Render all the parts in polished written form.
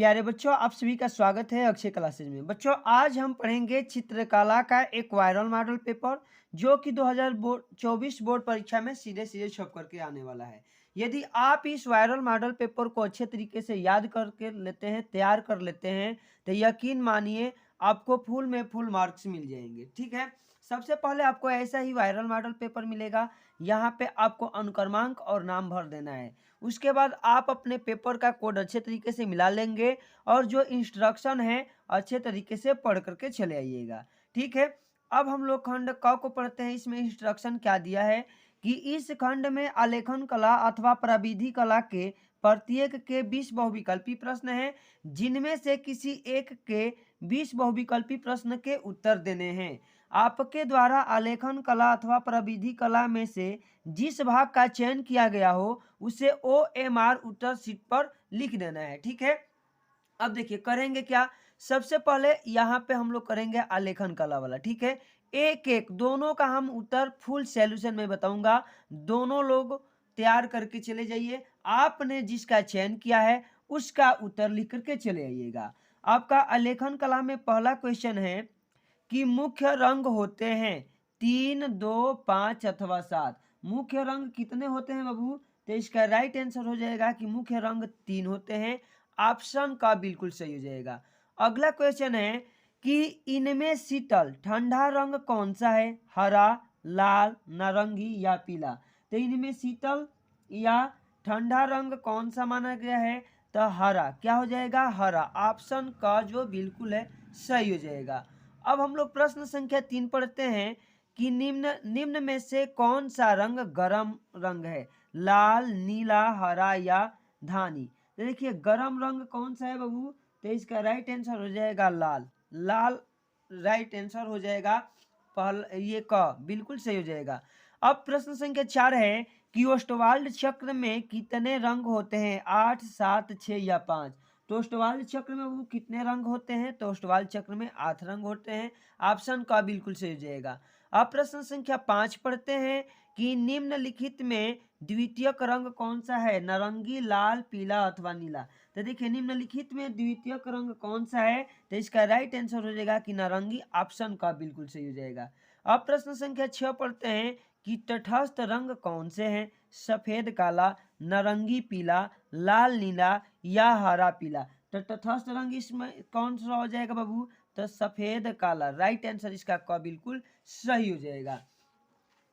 प्यारे बच्चों, आप सभी का स्वागत है अक्षय क्लासेज में। बच्चों, आज हम पढ़ेंगे चित्रकला का एक वायरल मॉडल पेपर जो कि 2024 बोर्ड परीक्षा में सीधे सीधे छप करके आने वाला है। यदि आप इस वायरल मॉडल पेपर को अच्छे तरीके से याद करके लेते हैं, तैयार कर लेते हैं, तो यकीन मानिए आपको फुल में फुल मार्क्स मिल जाएंगे। ठीक है, सबसे पहले आपको ऐसा ही वायरल मॉडल पेपर मिलेगा। यहाँ पे आपको अनुक्रमांक और नाम भर देना है। उसके बाद आप अपने पेपर का कोड अच्छे तरीके से मिला लेंगे और जो इंस्ट्रक्शन है अच्छे तरीके से पढ़ करके चले आइएगा। ठीक है, अब हम लोग खंड क को पढ़ते हैं। इसमें इंस्ट्रक्शन क्या दिया है कि इस खंड में आलेखन कला अथवा प्रविधि कला के प्रत्येक के 20 बहुविकल्पी प्रश्न हैं, जिनमें से किसी एक के 20 बहुविकल्पी प्रश्न के उत्तर देने हैं। आपके द्वारा आलेखन कला अथवा प्रविधि कला में से जिस भाग का चयन किया गया हो उसे OMR उत्तर शीट पर लिख देना है। ठीक है, अब देखिए करेंगे क्या। सबसे पहले यहाँ पे हम लोग करेंगे आलेखन कला वाला। ठीक है, एक एक दोनों का हम उत्तर फुल सॉल्यूशन में बताऊंगा। दोनों लोग तैयार करके चले जाइए। आपने जिसका चयन किया है उसका उत्तर लिख करके चले आइएगा। आपका आलेखन कला में पहला क्वेश्चन है कि मुख्य रंग होते हैं 3, 2, 5 अथवा 7। मुख्य रंग कितने होते हैं बाबू? तो इसका राइट आंसर हो जाएगा कि मुख्य रंग 3 होते हैं। ऑप्शन का बिल्कुल सही हो जाएगा। अगला क्वेश्चन है कि इनमें शीतल ठंडा रंग कौन सा है? हरा, लाल, नारंगी या पीला? तो इनमें शीतल या ठंडा रंग कौन सा माना गया है? तो हरा। क्या हो जाएगा? हरा। ऑप्शन का जो बिल्कुल है सही हो जाएगा। अब हम लोग प्रश्न संख्या 3 पढ़ते हैं कि निम्न निम्न में से कौन सा रंग गर्म रंग है? लाल, नीला, हरा या धानी? तो देखिए गर्म रंग कौन सा है बाबू? तो इसका राइट आंसर हो जाएगा लाल। लाल राइट आंसर हो जाएगा। पहला ये क बिल्कुल सही हो जाएगा। अब प्रश्न संख्या 4 है कि ओस्टवाल्ड चक्र में कितने रंग होते हैं? 8, 7, 6 या 5? तो ओस्टवाल्ड चक्र में वो कितने रंग होते हैं? तो ओस्टवाल्ड चक्र में 8 रंग होते हैं। ऑप्शन का बिल्कुल सही हो जाएगा। अब प्रश्न संख्या 5 पढ़ते हैं कि निम्नलिखित में द्वितीयक रंग कौन सा है? नारंगी, लाल, पीला अथवा नीला? तो देखिए निम्नलिखित में द्वितीयक रंग कौन सा है? तो इसका राइट आंसर हो जाएगा कि नारंगी। ऑप्शन का बिल्कुल सही हो जाएगा। अब प्रश्न संख्या 6 पढ़ते हैं कि तटस्थ रंग कौन से हैं? सफेद, काला, नारंगी, पीला, लाल, नीला या हरा पीला? तो तटस्थ रंग इसमें कौन सा हो जाएगा बाबू? तो सफेद, काला। राइट आंसर इसका का बिल्कुल सही हो जाएगा।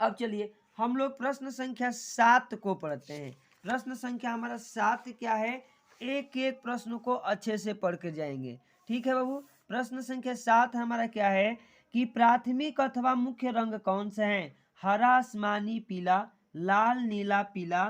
अब चलिए हम लोग प्रश्न संख्या 7 को पढ़ते हैं। प्रश्न संख्या हमारा 7 क्या है? एक एक प्रश्न को अच्छे से पढ़ के जाएंगे। ठीक है बाबू, प्रश्न संख्या 7 हमारा क्या है कि प्राथमिक अथवा मुख्य रंग कौन से हैं? हरा, आसमानी, पीला, लाल, नीला, पीला,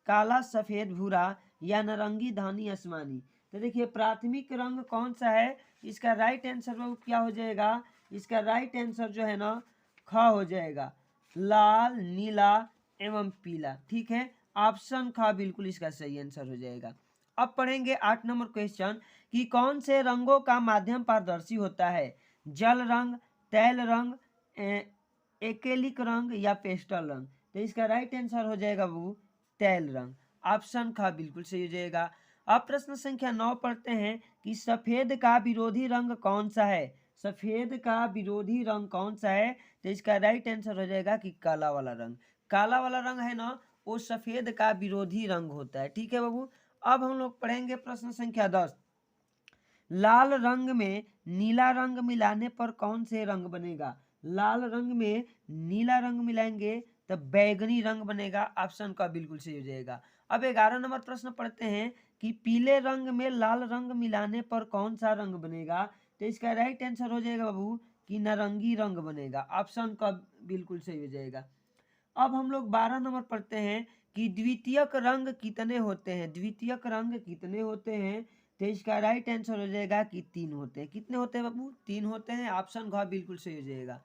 काला, सफेद, भूरा या नारंगी, धानी, आसमानी? तो देखिए प्राथमिक रंग कौन सा है? इसका राइट आंसर बाबू क्या हो जाएगा? इसका राइट आंसर जो है ना ख हो जाएगा। लाल, नीला एवं पीला। ठीक है, ऑप्शन का बिल्कुल इसका सही आंसर हो जाएगा। अब पढ़ेंगे 8 नंबर क्वेश्चन कि कौन से रंगों का माध्यम पारदर्शी होता है? जल रंग, तैल रंग, एक्रेलिक रंग या पेस्टल रंग? तो इसका राइट आंसर हो जाएगा वो तैल रंग। ऑप्शन का बिल्कुल सही हो जाएगा। अब प्रश्न संख्या 9 पढ़ते हैं कि सफेद का विरोधी रंग कौन सा है? सफेद का विरोधी रंग कौन सा है? तो इसका राइट आंसर हो जाएगा कि काला वाला रंग। काला वाला रंग है ना, वो सफेद का विरोधी रंग होता है। ठीक है बाबू, अब हम लोग पढ़ेंगे प्रश्न संख्या 10। लाल रंग में नीला रंग मिलाने पर कौन से रंग बनेगा? लाल रंग में नीला रंग मिलाएंगे तो बैगनी रंग बनेगा। ऑप्शन का बिल्कुल सही हो जाएगा। अब 11 नंबर प्रश्न पढ़ते हैं कि पीले रंग में लाल रंग मिलाने पर कौन सा रंग बनेगा? तो इसका राइट आंसर हो जाएगा बाबू कि नारंगी रंग बनेगा। ऑप्शन का बिल्कुल सही हो जाएगा। अब हम लोग 12 नंबर पढ़ते हैं कि द्वितीयक रंग कितने होते हैं? द्वितीयक रंग कितने होते हैं? तो इसका राइट आंसर हो जाएगा कि 3 होते हैं। कितने होते हैं बाबू? 3 होते हैं। ऑप्शन घ बिल्कुल सही हो जाएगा।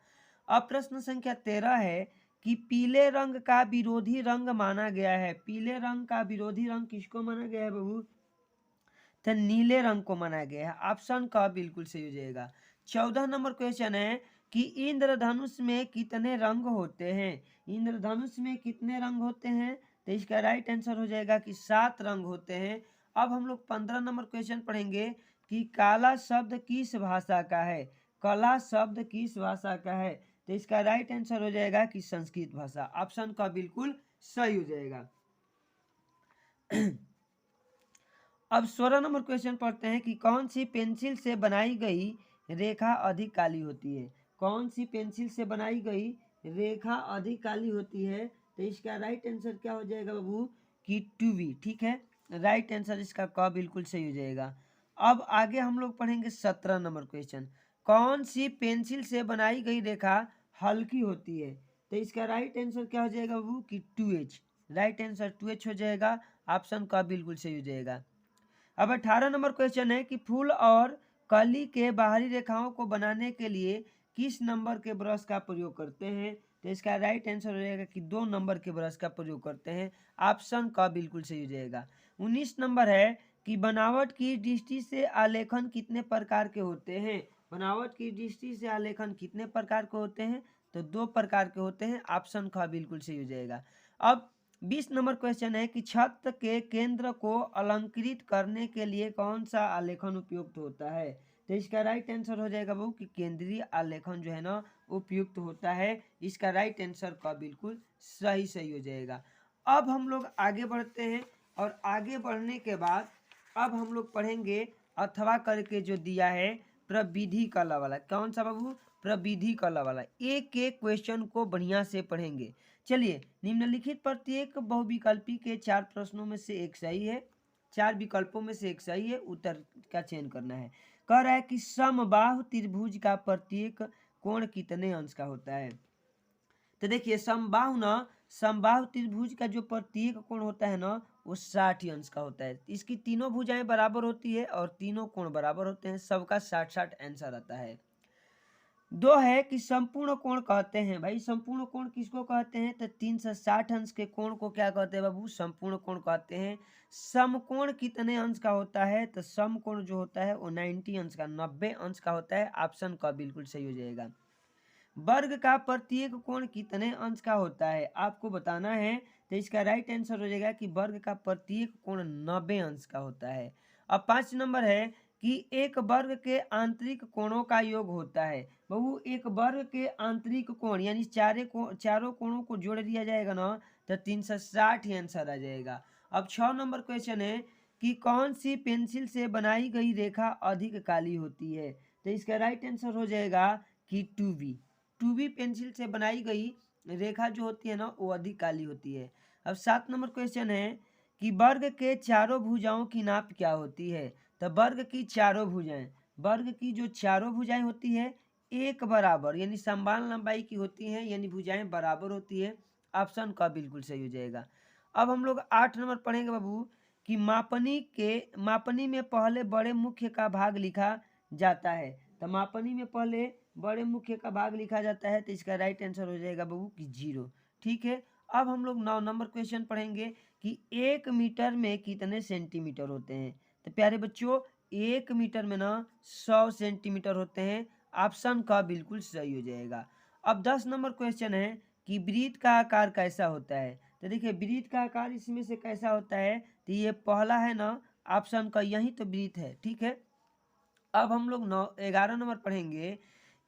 अब प्रश्न संख्या 13 है कि पीले रंग का विरोधी रंग माना गया है। पीले रंग का विरोधी रंग किसको माना गया है बाबू? तो नीले रंग को माना गया है। ऑप्शन का बिल्कुल सही हो जाएगा। 14 नंबर क्वेश्चन है कि इंद्रधनुष में कितने रंग होते हैं? इंद्रधनुष में कितने रंग होते हैं? तो इसका राइट आंसर हो जाएगा कि 7 रंग होते हैं। अब हम लोग 15 नंबर क्वेश्चन पढ़ेंगे कि काला शब्द किस भाषा का है। काला शब्द किस भाषा का है, तो इसका राइट आंसर हो जाएगा कि संस्कृत भाषा। ऑप्शन का बिल्कुल सही हो जाएगा। अब 16 नंबर क्वेश्चन पढ़ते हैं कि कौन सी पेंसिल से बनाई गई रेखा अधिक काली होती है। कौन सी पेंसिल से बनाई गई रेखा अधिक काली होती है, तो इसका राइट आंसर क्या हो जाएगा बाबू कि 2B। ठीक है, राइट आंसर इसका क बिल्कुल सही हो जाएगा। अब आगे हम लोग पढ़ेंगे 17 नंबर क्वेश्चन। कौन सी पेंसिल से बनाई गई रेखा हल्की होती है, तो इसका राइट आंसर क्या हो जाएगा बाबू कि 2H। राइट आंसर 2H हो जाएगा। ऑप्शन का बिल्कुल सही हो जाएगा। अब 18 नंबर क्वेश्चन है कि फूल और कली के बाहरी रेखाओं को बनाने के लिए किस नंबर के ब्रश का प्रयोग करते हैं, तो इसका राइट आंसर हो जाएगा कि 2 नंबर के ब्रश का प्रयोग करते हैं। ऑप्शन का बिल्कुल सही हो जाएगा। 19 नंबर है कि बनावट की दृष्टि से आलेखन कितने प्रकार के होते हैं। बनावट की दृष्टि से आलेखन कितने प्रकार के होते हैं, तो 2 प्रकार के होते हैं। ऑप्शन का बिल्कुल सही हो जाएगा। अब 20 नंबर क्वेश्चन है कि छत के केंद्र को अलंकृत करने के लिए कौन सा आलेखन उपयुक्त होता है, तो इसका राइट आंसर हो जाएगा वो कि केंद्रीय आलेखन जो है ना उपयुक्त होता है। इसका राइट आंसर का बिल्कुल सही हो जाएगा। अब हम लोग आगे बढ़ते हैं और आगे बढ़ने के बाद अब हम लोग पढ़ेंगे अथवा करके जो दिया है प्रविधि कला वाला। कौन सा बाबू, प्रविधि कला वाला। एक एक क्वेश्चन को बढ़िया से पढ़ेंगे। चलिए, निम्नलिखित प्रत्येक बहुविकल्पी के 4 प्रश्नों में से एक सही है, 4 विकल्पों में से एक सही है, उत्तर का चयन करना है। कह रहा है कि समबाहु त्रिभुज का प्रत्येक कोण कितने अंश का होता है, तो देखिए समबाहु त्रिभुज का जो प्रत्येक कोण होता है ना वो 60 अंश का होता है। इसकी तीनों भुजाएं बराबर होती है और तीनों कोण बराबर होते हैं, सबका 60-60 आंसर आता है। 2 है कि संपूर्ण कोण कहते हैं। भाई संपूर्ण कोण किसको कहते हैं, तो 360 अंश के कोण को क्या कहते हैं बाबू, संपूर्ण कोण कहते हैं। समकोण कितने अंश का होता है, तो समकोण जो होता है वो 90 अंश का, 90 अंश का होता है। ऑप्शन का बिल्कुल सही हो जाएगा। वर्ग का प्रत्येक कोण कितने अंश का होता है, आपको बताना है, तो इसका राइट आंसर हो जाएगा कि वर्ग का प्रत्येक कोण 90 अंश का होता है। अब 5 नंबर है कि एक वर्ग के आंतरिक कोणों का योग होता है। बहू एक वर्ग के आंतरिक कोण यानी चारों कोणों को जोड़ दिया जाएगा ना तो 360 ही आंसर आ जाएगा। अब 6 नंबर क्वेश्चन है कि कौन सी पेंसिल से बनाई गई रेखा अधिक काली होती है, तो इसका राइट आंसर हो जाएगा कि 2B पेंसिल से बनाई गई रेखा जो होती है ना वो अधिक काली होती है। अब 7 नंबर क्वेश्चन है कि वर्ग के चारों भुजाओं की नाप क्या होती है, तो वर्ग की चारों भुजाएं, वर्ग की जो चारों भुजाएं होती है एक बराबर यानी समान लंबाई की होती हैं, यानी भुजाएं बराबर होती है। ऑप्शन का बिल्कुल सही हो जाएगा। अब हम लोग 8 नंबर पढ़ेंगे बाबू कि मापनी में पहले बड़े मुख्य का भाग लिखा जाता है, तो मापनी में पहले बड़े मुख्य का भाग लिखा जाता है, तो इसका राइट आंसर हो जाएगा बाबू कि 0। ठीक है, अब हम लोग 9 नंबर क्वेश्चन पढ़ेंगे कि 1 मीटर में कितने सेंटीमीटर होते हैं, तो प्यारे बच्चों 1 मीटर में ना 100 सेंटीमीटर होते हैं। ऑप्शन का बिल्कुल सही हो जाएगा। अब 10 नंबर क्वेश्चन है कि वृत्त का आकार कैसा होता है, तो देखिए वृत्त का आकार इसमें से कैसा होता है, तो ये पहला है ना ऑप्शन का, यही तो वृत्त है। ठीक है, अब हम लोग 11 नंबर पढ़ेंगे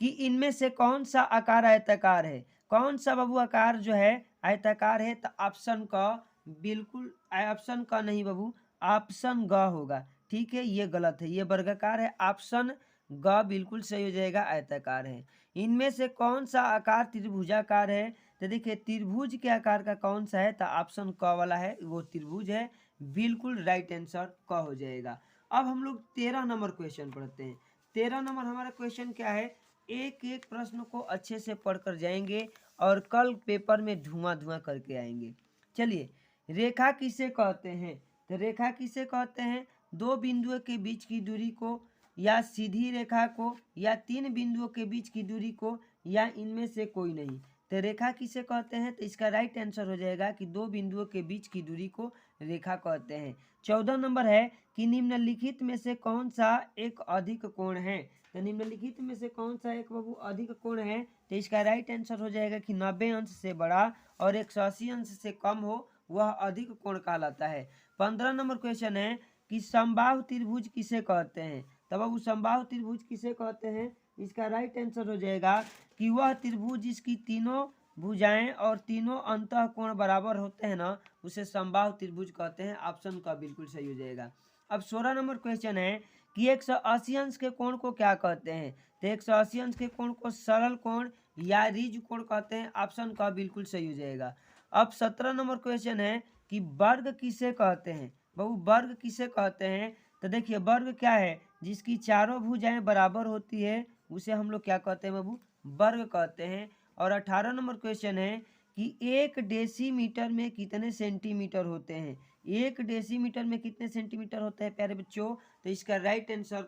कि इनमें से कौन सा आकार आयताकार है। कौन सा बाबू आकार जो है आयताकार है, तो ऑप्शन का बिल्कुल, ऑप्शन का नहीं बाबू, ऑप्शन ग होगा। ठीक है, ये गलत है, ये वर्गाकार है। ऑप्शन ग बिल्कुल सही हो जाएगा, आयताकार है। इनमें से कौन सा आकार त्रिभुजाकार है, तो देखिए त्रिभुज के आकार का कौन सा है, तो ऑप्शन क वाला है, वो त्रिभुज है। बिल्कुल राइट आंसर क हो जाएगा। अब हम लोग 13 नंबर क्वेश्चन पढ़ते हैं। 13 नंबर हमारा क्वेश्चन क्या है, एक एक प्रश्न को अच्छे से पढ़कर जाएंगे और कल पेपर में धुआं करके आएंगे। चलिए, रेखा किसे कहते हैं, तो रेखा किसे कहते हैं, 2 बिंदुओं के बीच की दूरी को, या सीधी रेखा को, या 3 बिंदुओं के बीच की दूरी को, या इनमें से कोई नहीं। तो रेखा किसे कहते हैं, तो इसका राइट आंसर हो जाएगा कि 2 बिंदुओं के बीच की दूरी को रेखा कहते हैं। 14 नंबर है कि निम्नलिखित में से कौन सा एक अधिक कोण है, तो निम्नलिखित में से कौन सा एक बाबू अधिक कोण है, तो इसका राइट आंसर हो जाएगा कि 90 अंश से बड़ा और 180 अंश से कम हो वह अधिक कोण कहलाता है। 15 नंबर क्वेश्चन है कि समबाहु त्रिभुज किसे कहते हैं। तब अब समबाहु त्रिभुज किसे कहते हैं, इसका राइट आंसर हो जाएगा कि वह त्रिभुज जिसकी तीनों भुजाएं और तीनों अंतः कोण बराबर होते हैं ना, उसे समबाहु त्रिभुज कहते हैं। ऑप्शन का बिल्कुल सही हो जाएगा। अब 16 नंबर क्वेश्चन है कि 180 अंश के कोण को क्या कहते हैं। तो 180 अंश के कोण को सरल कोण या रिज कोण कहते हैं। ऑप्शन का बिल्कुल सही हो जाएगा। अब 17 नंबर क्वेश्चन है कि वर्ग किसे कहते हैं। बाबू वर्ग किसे कहते हैं, तो देखिए वर्ग क्या है, जिसकी चारों भुजाएं बराबर होती है उसे हम लोग क्या कहते हैं बाबू, वर्ग कहते हैं। और 18 नंबर क्वेश्चन है कि 1 डेसीमीटर में कितने सेंटीमीटर होते हैं। 1 डेसीमीटर में कितने सेंटीमीटर होते हैं प्यारे बच्चों, तो इसका राइट आंसर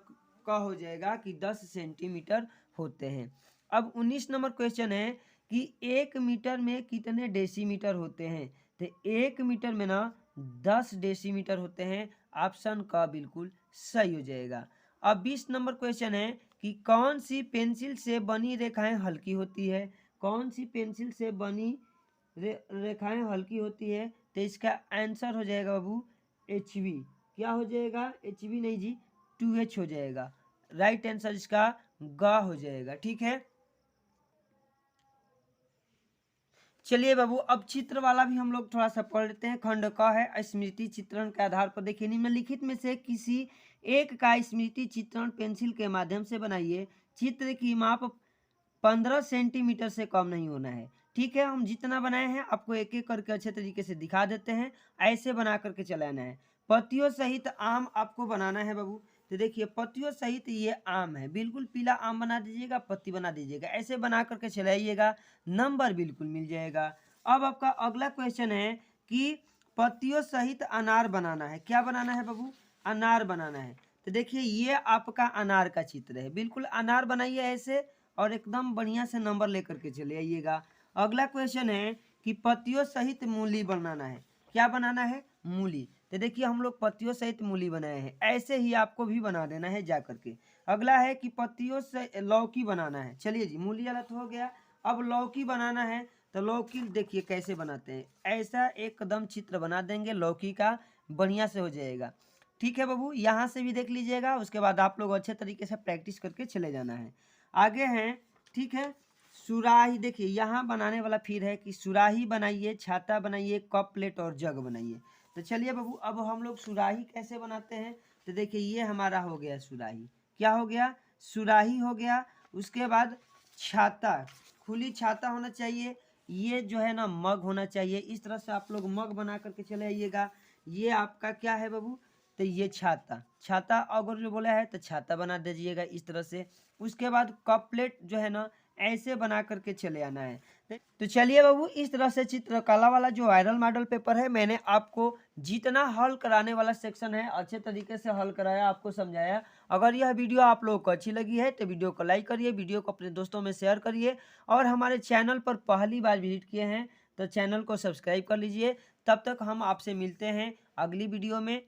का हो जाएगा कि 10 सेंटीमीटर होते हैं। अब 19 नंबर क्वेश्चन है कि 1 मीटर में कितने डेसीमीटर होते हैं। तो 1 मीटर में ना 10 डेसीमीटर होते हैं। ऑप्शन का बिल्कुल सही हो जाएगा। अब 20 नंबर क्वेश्चन है कि कौन सी पेंसिल से बनी रेखाएं हल्की होती है। कौन सी पेंसिल से बनी रेखाएं हल्की होती है, तो इसका आंसर हो जाएगा बाबू HB। क्या हो जाएगा, HB नहीं जी, 2H हो जाएगा। राइट आंसर इसका ग हो जाएगा। ठीक है, चलिए बाबू अब चित्र वाला भी हम लोग थोड़ा सा पढ़ लेते हैं। खंड क है स्मृति चित्रण के आधार पर। देखिए निम्नलिखित में से किसी एक का स्मृति चित्रण पेंसिल के माध्यम से बनाइए। चित्र की माप 15 सेंटीमीटर से कम नहीं होना है। ठीक है, हम जितना बनाए हैं आपको एक एक करके अच्छे तरीके से दिखा देते हैं। ऐसे बना करके चलाना है। पत्तियों सहित आम आपको बनाना है बाबू। तो देखिए पत्तियों सहित ये आम है, बिल्कुल पीला आम बना दीजिएगा, पत्ती बना दीजिएगा, ऐसे बना करके चलाइएगा, नंबर बिल्कुल मिल जाएगा। अब आपका अगला क्वेश्चन है कि पत्तियों सहित अनार बनाना है। क्या बनाना है बाबू, अनार बनाना है। तो देखिए ये आपका अनार का चित्र है, बिल्कुल अनार बनाइए ऐसे और एकदम बढ़िया से नंबर लेकर के चले आइएगा। अगला क्वेश्चन है कि पत्तियों सहित मूली बनाना है। क्या बनाना है, मूली। तो देखिए हम लोग पत्तियों सहित मूली बनाए हैं, ऐसे ही आपको भी बना देना है जा करके। अगला है कि पत्तियों से लौकी बनाना है। चलिए जी मूली वाला तो हो गया, अब लौकी बनाना है। तो लौकी देखिए कैसे बनाते हैं, ऐसा एकदम चित्र बना देंगे लौकी का, बढ़िया से हो जाएगा। ठीक है बाबू, यहाँ से भी देख लीजिएगा, उसके बाद आप लोग अच्छे तरीके से प्रैक्टिस करके चले जाना है। आगे हैं, ठीक है, सुराही। देखिए यहाँ बनाने वाला फिर है कि सुराही बनाइए, छाता बनाइए, कप प्लेट और जग बनाइए। तो चलिए बाबू अब हम लोग सुराही कैसे बनाते हैं। तो देखिए ये हमारा हो गया सुराही। क्या हो गया, सुराही हो गया। उसके बाद छाता, खुली छाता होना चाहिए। ये जो है ना मग होना चाहिए। इस तरह से आप लोग मग बना करके चले आइएगा। ये आपका क्या है बाबू, तो ये छाता, छाता अगर जो बोला है तो छाता बना दीजिएगा इस तरह से। उसके बाद कप प्लेट जो है ना ऐसे बना करके चले आना है। तो चलिए बाबू इस तरह से चित्रकला वाला जो वायरल मॉडल पेपर है, मैंने आपको जितना हल कराने वाला सेक्शन है अच्छे तरीके से हल कराया, आपको समझाया। अगर यह वीडियो आप लोगों को अच्छी लगी है तो वीडियो को लाइक करिए, वीडियो को अपने दोस्तों में शेयर करिए, और हमारे चैनल पर पहली बार विजिट किए हैं तो चैनल को सब्सक्राइब कर लीजिए। तब तक हम आपसे मिलते हैं अगली वीडियो में।